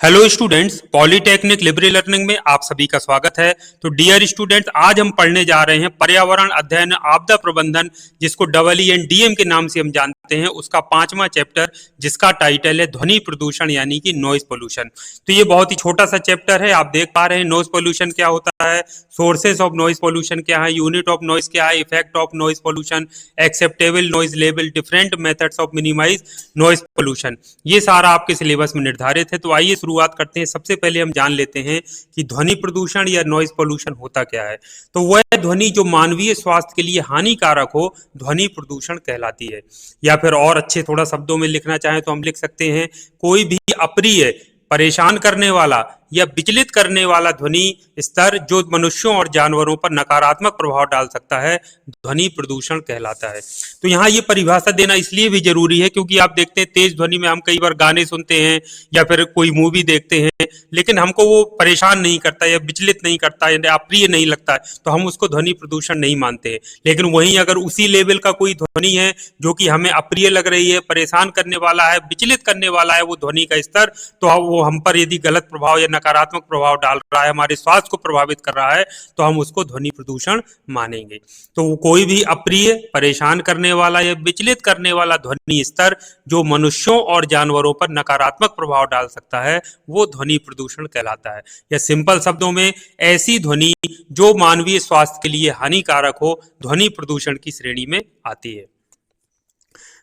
Hello students, polytechnic liberal learning में आप सभी का स्वागत है। तो डियर स्टूडेंट्स, आज हम पढ़ने जा रहे हैं पर्यावरण अध्ययन आपदा प्रबंधन, जिसको EENDM के नाम से हम जानते हैं, उसका 5वां चैप्टर, जिसका टाइटल है ध्वनि प्रदूषण यानी कि नॉइज पोल्यूशन। तो ये बहुत ही छोटा सा चैप्टर है। आप देख पा रहे हैं नॉइज पोल्यूशन क्या होता है, सोर्सेस ऑफ नॉइज पोल्यूशन क्या है, यूनिट ऑफ नॉइज क्या है, effect of noise pollution, acceptable noise level, different methods of minimise noise pollution, ये सारा आपके सिलेबस में निर्धारित है। तो आइए शुरुआत करते हैं। सबसे पहले हम जान लेते हैं कि ध्वनि प्रदूषण या नॉइज पोल्यूशन होता क्या है। तो वह ध्वनि जो मानवीय स्वास्थ्य के लिए हानिकारक हो, ध्वनि प्रदूषण कहलाती है। या फिर और अच्छे थोड़ा शब्दों में लिखना चाहें तो हम लिख सकते हैं, कोई भी अप्रिय, परेशान करने वाला या विचलित करने वाला ध्वनि स्तर जो मनुष्यों और जानवरों पर नकारात्मक प्रभाव डाल सकता है, ध्वनि प्रदूषण कहलाता है। तो यहाँ ये परिभाषा देना इसलिए भी जरूरी है क्योंकि आप देखते हैं तेज ध्वनि में हम कई बार गाने सुनते हैं या फिर कोई मूवी देखते हैं, लेकिन हमको वो परेशान नहीं करता या विचलित नहीं करता या अप्रिय नहीं लगता है, तो हम उसको ध्वनि प्रदूषण नहीं मानते हैं। लेकिन वहीं अगर उसी लेवल का कोई ध्वनि है जो कि हमें अप्रिय लग रही है, परेशान करने वाला है, विचलित करने वाला है वो ध्वनि का स्तर, तो वो हम पर यदि गलत प्रभाव या नकारात्मक प्रभाव डाल रहा है, हमारे स्वास्थ्य को प्रभावित कर रहा है, तो हम उसको ध्वनि प्रदूषण मानेंगे। तो कोई भी अप्रिय, परेशान करने वाला या विचलित करने वाला ध्वनि स्तर जो मनुष्यों और जानवरों पर नकारात्मक प्रभाव डाल सकता है, वो ध्वनि प्रदूषण कहलाता है। या सिंपल शब्दों में, ऐसी ध्वनि जो मानवीय स्वास्थ्य के लिए हानिकारक हो, ध्वनि प्रदूषण की श्रेणी में आती है।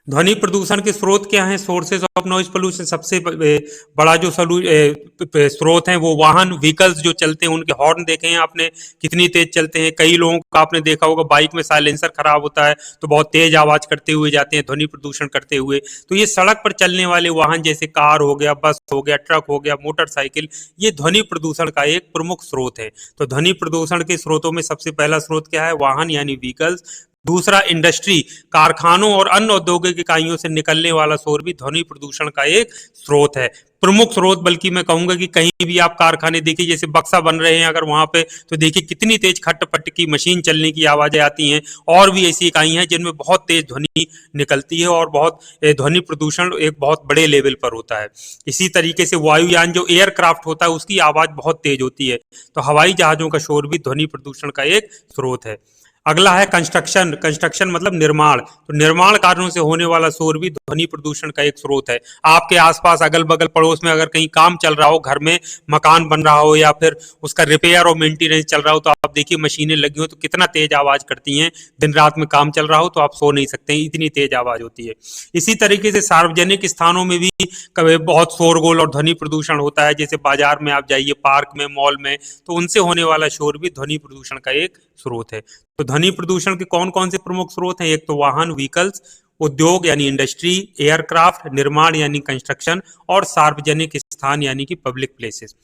ध्वनि प्रदूषण के स्रोत क्या हैं? सोर्सेज ऑफ नॉइज पोल्यूशन, सबसे बड़ा जो स्रोत है वो वाहन, व्हीकल्स जो चलते हैं उनके हॉर्न देखे हैं आपने कितनी तेज चलते हैं। कई लोगों का आपने देखा होगा बाइक में साइलेंसर खराब होता है तो बहुत तेज आवाज करते हुए जाते हैं, ध्वनि प्रदूषण करते हुए। तो ये सड़क पर चलने वाले वाहन जैसे कार हो गया, बस हो गया, ट्रक हो गया, मोटरसाइकिल, ये ध्वनि प्रदूषण का एक प्रमुख स्रोत है। तो ध्वनि प्रदूषण के स्रोतों में सबसे पहला स्रोत क्या है? वाहन यानी व्हीकल्स। दूसरा इंडस्ट्री, कारखानों और अन्य औद्योगिक इकाइयों से निकलने वाला शोर भी ध्वनि प्रदूषण का एक स्रोत है, प्रमुख स्रोत। बल्कि मैं कहूंगा कि कहीं भी आप कारखाने देखिए, जैसे बक्सा बन रहे हैं अगर वहां पे, तो देखिए कितनी तेज खट-पट की मशीन चलने की आवाजें आती हैं। और भी ऐसी इकाई हैं जिनमें बहुत तेज ध्वनि निकलती है और बहुत ध्वनि प्रदूषण एक बहुत बड़े लेवल पर होता है। इसी तरीके से वायुयान जो एयरक्राफ्ट होता है उसकी आवाज बहुत तेज होती है। तो हवाई जहाजों का शोर भी ध्वनि प्रदूषण का एक स्रोत है। अगला है कंस्ट्रक्शन। कंस्ट्रक्शन मतलब निर्माण। तो निर्माण कार्यों से होने वाला शोर भी ध्वनि प्रदूषण का एक स्रोत है। आपके आसपास अगल बगल पड़ोस में अगर कहीं काम चल रहा हो, घर में मकान बन रहा हो या फिर उसका रिपेयर और मेंटेनेंस चल रहा हो, तो आप देखिए मशीनें लगी हो तो कितना तेज आवाज करती हैं। दिन रात में काम चल रहा हो तो आप सो नहीं सकते, इतनी तेज आवाज होती है। इसी तरीके से सार्वजनिक स्थानों में भी कभी बहुत शोरगुल और ध्वनि प्रदूषण होता है। जैसे बाजार में आप जाइए, पार्क में, मॉल में, तो उनसे होने वाला शोर भी ध्वनि प्रदूषण का एक स्रोत है। तो ध्वनि प्रदूषण के कौन कौन से प्रमुख स्रोत हैं? एक तो वाहन, व्हीकल्स, उद्योग यानी इंडस्ट्री, एयरक्राफ्ट, निर्माण यानी कंस्ट्रक्शन, और सार्वजनिक स्थान यानी कि पब्लिक प्लेसेस।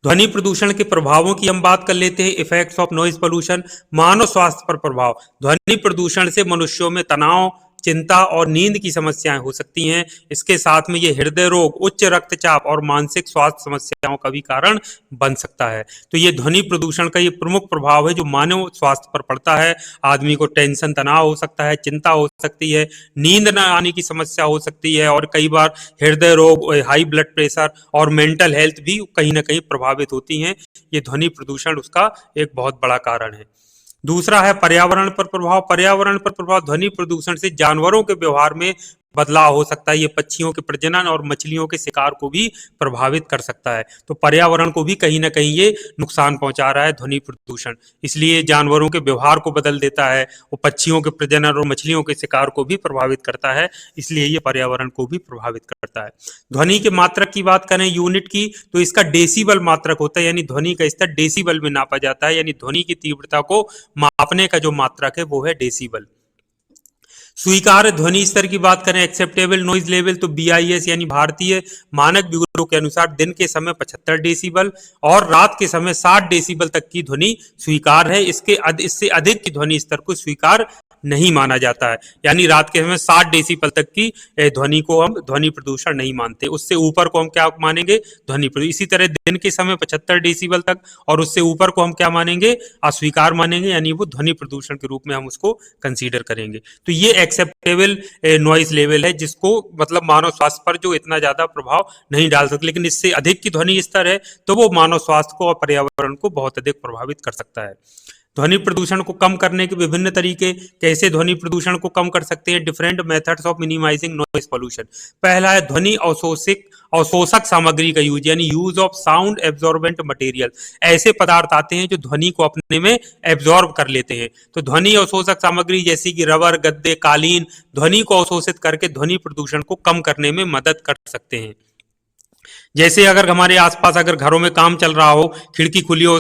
ध्वनि प्रदूषण के प्रभावों की हम बात कर लेते हैं। इफेक्ट्स ऑफ नॉइज पोल्यूशन, मानव स्वास्थ्य पर प्रभाव। ध्वनि प्रदूषण से मनुष्यों में तनाव, चिंता और नींद की समस्याएं हो सकती हैं। इसके साथ में ये हृदय रोग, उच्च रक्तचाप और मानसिक स्वास्थ्य समस्याओं का भी कारण बन सकता है। तो ये ध्वनि प्रदूषण का ये प्रमुख प्रभाव है जो मानव स्वास्थ्य पर पड़ता है। आदमी को टेंशन, तनाव हो सकता है, चिंता हो सकती है, नींद न आने की समस्या हो सकती है, और कई बार हृदय रोग, हाई ब्लड प्रेशर और मेंटल हेल्थ भी कहीं ना कहीं प्रभावित होती हैं। ये ध्वनि प्रदूषण उसका एक बहुत बड़ा कारण है। दूसरा है पर्यावरण पर प्रभाव। पर्यावरण पर प्रभाव, ध्वनि प्रदूषण से जानवरों के व्यवहार में बदलाव हो सकता है। ये पक्षियों के प्रजनन और मछलियों के शिकार को भी प्रभावित कर सकता है। तो पर्यावरण को भी कहीं ना कहीं ये नुकसान पहुंचा रहा है ध्वनि प्रदूषण। इसलिए जानवरों के व्यवहार को बदल देता है, वो पक्षियों के प्रजनन और मछलियों के शिकार को भी प्रभावित करता है। इसलिए ये पर्यावरण को भी प्रभावित करता है। ध्वनि के मात्रक की बात करें, यूनिट की, तो इसका डेसिबल मात्रक होता है, यानी ध्वनि का स्तर डेसिबल में नापा जाता है। यानी ध्वनि की तीव्रता को मापने का जो मात्रक है वो है डेसिबल। स्वीकार्य ध्वनि स्तर की बात करें, एक्सेप्टेबल नॉइज लेवल, तो BIS यानी भारतीय मानक ब्यूरो के अनुसार दिन के समय 75 डेसिबल और रात के समय 60 डेसिबल तक की ध्वनि स्वीकार है। इससे अधिक की ध्वनि स्तर को स्वीकार नहीं माना जाता है। यानी रात के समय 60 डेसिबल तक की ध्वनि को हम ध्वनि प्रदूषण नहीं मानते। उससे ऊपर को हम क्या मानेंगे? ध्वनि प्रदूषण। इसी तरह दिन के समय 75 डेसिबल तक और उससे ऊपर को हम क्या मानेंगे? अस्वीकार मानेंगे, यानी वो ध्वनि प्रदूषण के रूप में हम उसको कंसीडर करेंगे। तो ये एक्सेप्टेबल नॉइज लेवल है, जिसको मतलब मानव स्वास्थ्य पर जो इतना ज्यादा प्रभाव नहीं डाल सकते, लेकिन इससे अधिक की ध्वनि स्तर है तो वो मानव स्वास्थ्य को और पर्यावरण को बहुत अधिक प्रभावित कर सकता है। ध्वनि प्रदूषण को कम करने के विभिन्न तरीके, कैसे ध्वनि प्रदूषण को कम कर सकते हैं? Different methods of minimising noise pollution. पहला है ध्वनि अवशोषक सामग्री का यूज, यानी use of sound absorbent material. ऐसे पदार्थ आते हैं जो ध्वनि को अपने में एब्जॉर्ब कर लेते हैं। तो ध्वनि अवशोषक सामग्री जैसी कि रबर, गद्दे, कालीन ध्वनि को अवशोषित करके ध्वनि प्रदूषण को कम करने में मदद कर सकते हैं। जैसे अगर हमारे आसपास अगर घरों में काम चल रहा हो, खिड़की खुली हो,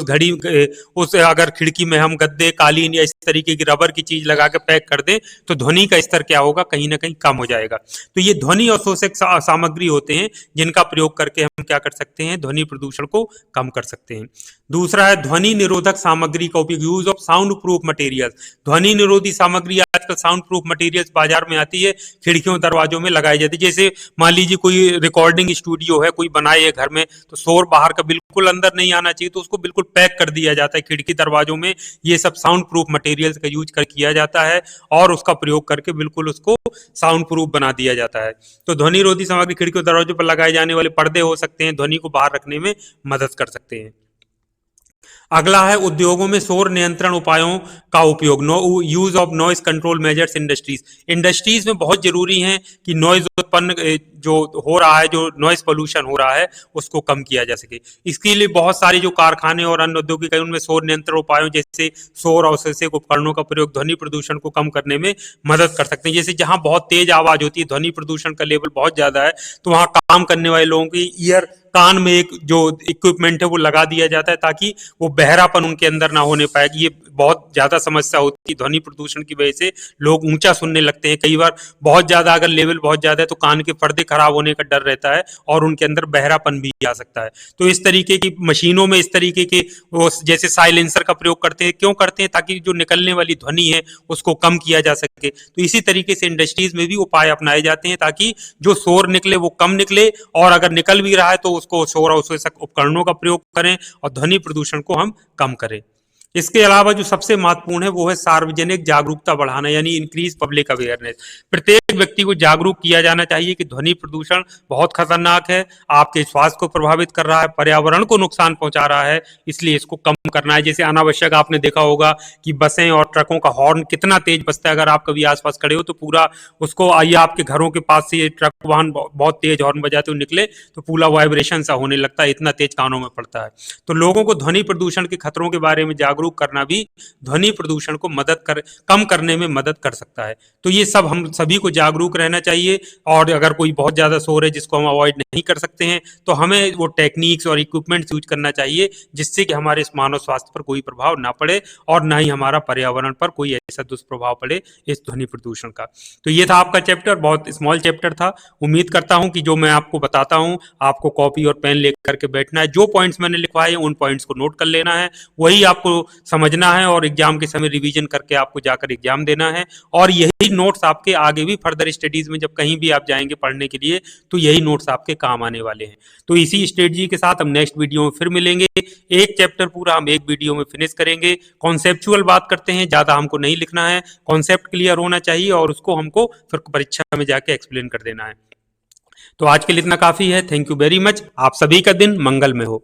उस अगर खिड़की में हम गद्दे, कालीन या इस तरीके की रबर की चीज लगा के पैक कर दें तो ध्वनि का स्तर क्या होगा? कहीं ना कहीं कम हो जाएगा। तो ये ध्वनि अवशोषक सामग्री होते हैं जिनका प्रयोग करके हम क्या कर सकते हैं? ध्वनि प्रदूषण को कम कर सकते हैं। दूसरा है ध्वनि निरोधक सामग्री का उपयोग, use of sound proof material. ध्वनि निरोधी सामग्री आजकल साउंड प्रूफ मटेरियल्स बाजार में आती है, खिड़कियों दरवाजों में लगाई जाती है। जैसे मान लीजिए कोई रिकॉर्डिंग स्टूडियो है, कोई बनाए है घर में, तो शोर बाहर का बिल्कुल अंदर नहीं आना चाहिए, तो उसको बिल्कुल पैक कर दिया जाता है खिड़की दरवाजों में। ये सब साउंड प्रूफ मटेरियल्स का यूज कर किया जाता है और उसका प्रयोग करके बिल्कुल उसको साउंड प्रूफ बना दिया जाता है। तो ध्वनि रोधी सामग्री खिड़कियों दरवाजों पर लगाए जाने वाले पर्दे हो सकते हैं, ध्वनि को बाहर रखने में मदद कर सकते हैं। अगला है उद्योगों में शोर नियंत्रण उपायों का उपयोग, use of noise control measures industries. Industries में बहुत जरूरी है कि नॉइज उत्पन्न जो हो रहा है, जो नॉइज पोल्यूशन हो रहा है, उसको कम किया जा सके। इसके लिए बहुत सारे जो कारखाने और अन्य औद्योगिक है उनमें शोर नियंत्रण उपायों जैसे शोर अवशोषक उपकरणों का प्रयोग ध्वनि प्रदूषण को कम करने में मदद कर सकते हैं। जैसे जहां बहुत तेज आवाज होती है, ध्वनि प्रदूषण का लेवल बहुत ज्यादा है, तो वहां काम करने वाले लोगों की ईयर कान में एक जो इक्विपमेंट है वो लगा दिया जाता है ताकि वो बहरापन उनके अंदर ना होने पाए। ये बहुत ज्यादा समस्या होती है ध्वनि प्रदूषण की वजह से, लोग ऊंचा सुनने लगते हैं। कई बार बहुत ज्यादा अगर लेवल बहुत ज्यादा है तो कान के पर्दे खराब होने का डर रहता है और उनके अंदर बहरापन भी आ सकता है। तो इस तरीके की मशीनों में इस तरीके के वो जैसे साइलेंसर का प्रयोग करते हैं। क्यों करते हैं? ताकि जो निकलने वाली ध्वनि है उसको कम किया जा सके। तो इसी तरीके से इंडस्ट्रीज में भी उपाय अपनाए जाते हैं ताकि जो शोर निकले वो कम निकले, और अगर निकल भी रहा है तो उसको शोर अवशोषक उपकरणों का प्रयोग करें और ध्वनि प्रदूषण को हम कम करें। इसके अलावा जो सबसे महत्वपूर्ण है वो है सार्वजनिक जागरूकता बढ़ाना, यानी इंक्रीज पब्लिक अवेयरनेस। प्रत्येक व्यक्ति को जागरूक किया जाना चाहिए कि ध्वनि प्रदूषण बहुत खतरनाक है, आपके स्वास्थ्य को प्रभावित कर रहा है, पर्यावरण को नुकसान पहुंचा रहा है, इसलिए इसको कम करना है। जैसे अनावश्यक आपने देखा होगा कि बसें और ट्रकों का हॉर्न कितना तेज बजता है, अगर आप कभी आसपास खड़े हो तो पूरा उसको, आइए आपके घरों के पास से ये ट्रक वाहन बहुत तेज हॉर्न बजाते हुए निकले तो पूरा वाइब्रेशन सा होने लगता है, इतना तेज कानों में पड़ता है। तो लोगों को ध्वनि प्रदूषण के खतरों के बारे में जागरूक करना भी ध्वनि प्रदूषण को कम करने में मदद कर सकता है। तो ये सब हम सभी को जागरूक रहना चाहिए, और अगर कोई बहुत ज्यादा शोर है जिसको हम अवॉइड नहीं कर सकते हैं तो हमें वो टेक्निक्स और इक्विपमेंट्स यूज करना चाहिए जिससे कि हमारे मानव स्वास्थ्य पर कोई प्रभाव ना पड़े और ना ही हमारा पर्यावरण पर कोई ऐसा दुष्प्रभाव पड़े इस ध्वनि प्रदूषण का। तो ये था आपका चैप्टर, बहुत स्मॉल चैप्टर था। उम्मीद करता हूं कि जो मैं आपको बताता हूं आपको कॉपी और पेन लेकर के बैठना है, जो पॉइंट्स मैंने लिखवाए उन पॉइंट्स को नोट कर लेना है, वही आपको समझना है और एग्जाम के समय रिवीजन करके आपको जाकर एग्जाम देना है। और यही नोट्स आपके आगे भी फर्दर स्टडीज में जब कहीं भी आप जाएंगे पढ़ने के लिए तो यही नोट्स आपके काम आने वाले हैं। तो इसी स्ट्रेटजी के साथ हम नेक्स्ट वीडियो में फिर मिलेंगे। एक चैप्टर पूरा हम एक वीडियो में फिनिश करेंगे। कॉन्सेप्चुअल बात करते हैं, ज्यादा हमको नहीं लिखना है, कॉन्सेप्ट क्लियर होना चाहिए और उसको हमको फिर परीक्षा में जाके एक्सप्लेन कर देना है। तो आज के लिए इतना काफी है। Thank you very much. आप सभी का दिन मंगल में हो।